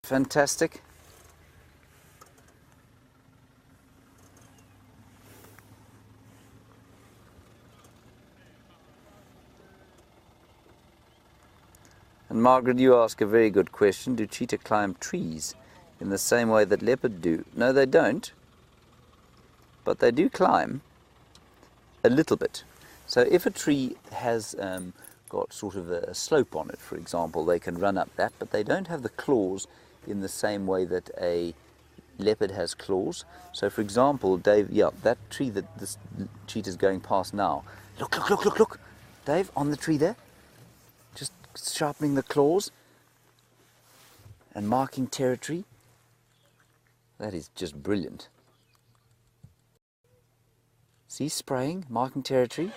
fantastic? And Margaret, you ask a very good question. Do cheetah climb trees in the same way that leopard do? No, they don't. But they do climb a little bit. So if a tree has got sort of a slope on it, for example, they can run up that, but they don't have the claws in the same way that a leopard has claws. So for example, Dave, yeah, that tree that this cheetah's going past now, look, Dave, on the tree there, just sharpening the claws and marking territory. That is just brilliant. See, spraying, marking territory.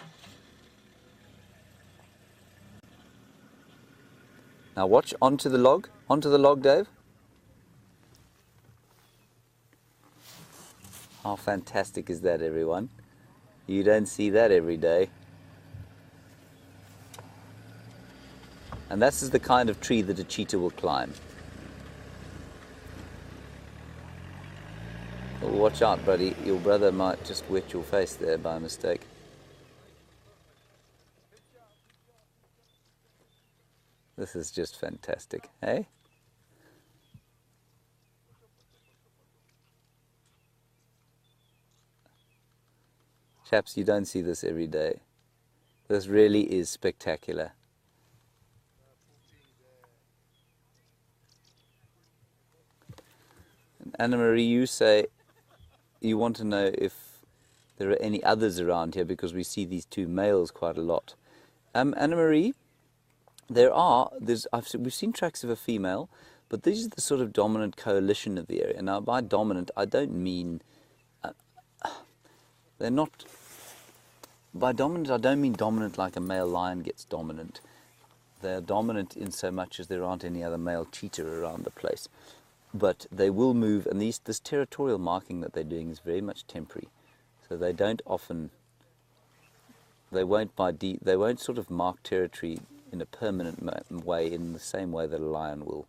Now watch, onto the log, Dave. How fantastic is that, everyone? You don't see that every day. And this is the kind of tree that a cheetah will climb. Well, watch out, buddy. Your brother might just wet your face there by mistake. This is just fantastic, eh? Chaps, you don't see this every day. This really is spectacular. And Anna Marie, you say you want to know if there are any others around here because we see these two males quite a lot. Anna Marie, we've seen tracks of a female, but this is the sort of dominant coalition of the area. Now, by dominant, I don't mean they're not. By dominant, I don't mean dominant like a male lion gets dominant. They're dominant in so much as there aren't any other male cheetah around the place. But they will move, and this territorial marking that they're doing is very much temporary. So they don't often, they won't sort of mark territory in a permanent way in the same way that a lion will.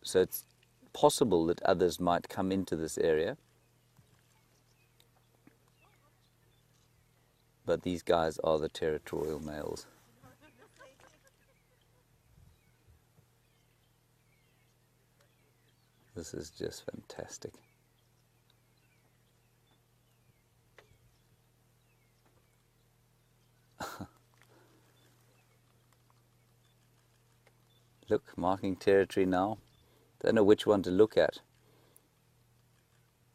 So it's possible that others might come into this area. But these guys are the territorial males. This is just fantastic. Look, marking territory now. Don't know which one to look at.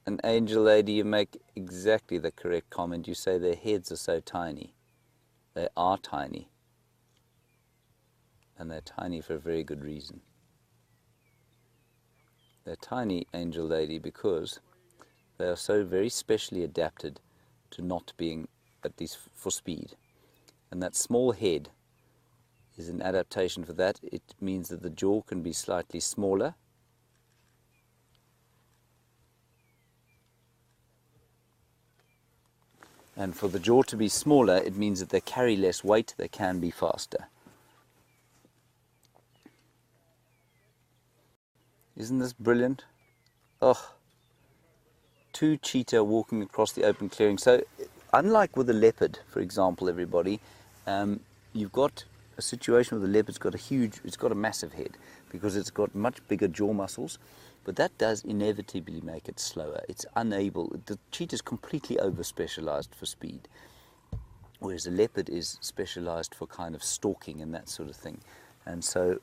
And Angel Lady, you make exactly the correct comment. You say their heads are so tiny. They are tiny. And they're tiny for a very good reason. They're tiny, Angel Lady, because they are so very specially adapted to not being, at least for speed. And that small head is an adaptation for that. It means that the jaw can be slightly smaller. And for the jaw to be smaller, it means that they carry less weight, they can be faster. Isn't this brilliant? Oh, two cheetah walking across the open clearing. So, unlike with a leopard, for example, everybody, you've got a situation where the leopard's got it's got a massive head because it's got much bigger jaw muscles, but that does inevitably make it slower. It's unable, the cheetah's completely over-specialized for speed, whereas a leopard is specialized for kind of stalking and that sort of thing. And so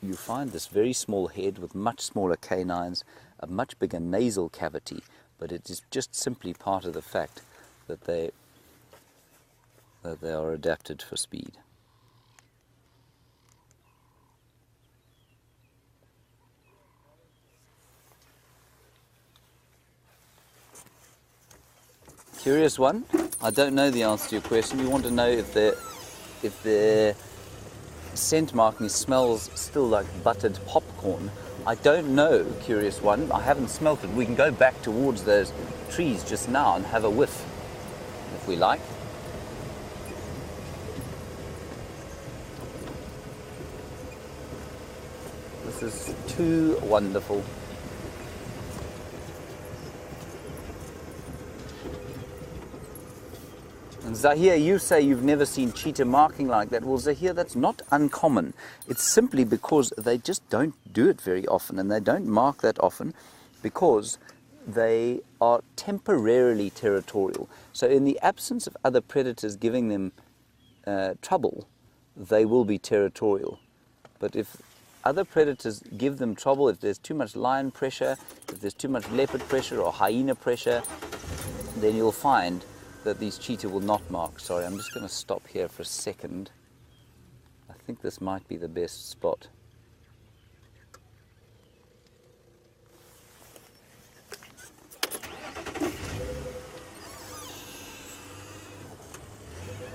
you find this very small head with much smaller canines, a much bigger nasal cavity, but it is just simply part of the fact that they are adapted for speed. Curious one. I don't know the answer to your question. You want to know if their scent marking smells still like buttered popcorn. I don't know, curious one. I haven't smelt it. We can go back towards those trees just now and have a whiff, if we like. This is too wonderful. And Zahir, you say you've never seen cheetah marking like that. Well, Zahir, that's not uncommon. It's simply because they just don't do it very often, and they don't mark that often because they are temporarily territorial. So in the absence of other predators giving them trouble, they will be territorial. But if other predators give them trouble, if there's too much lion pressure, if there's too much leopard pressure or hyena pressure, then you'll find that these cheetah will not mark. Sorry, I'm just going to stop here for a second. I think this might be the best spot.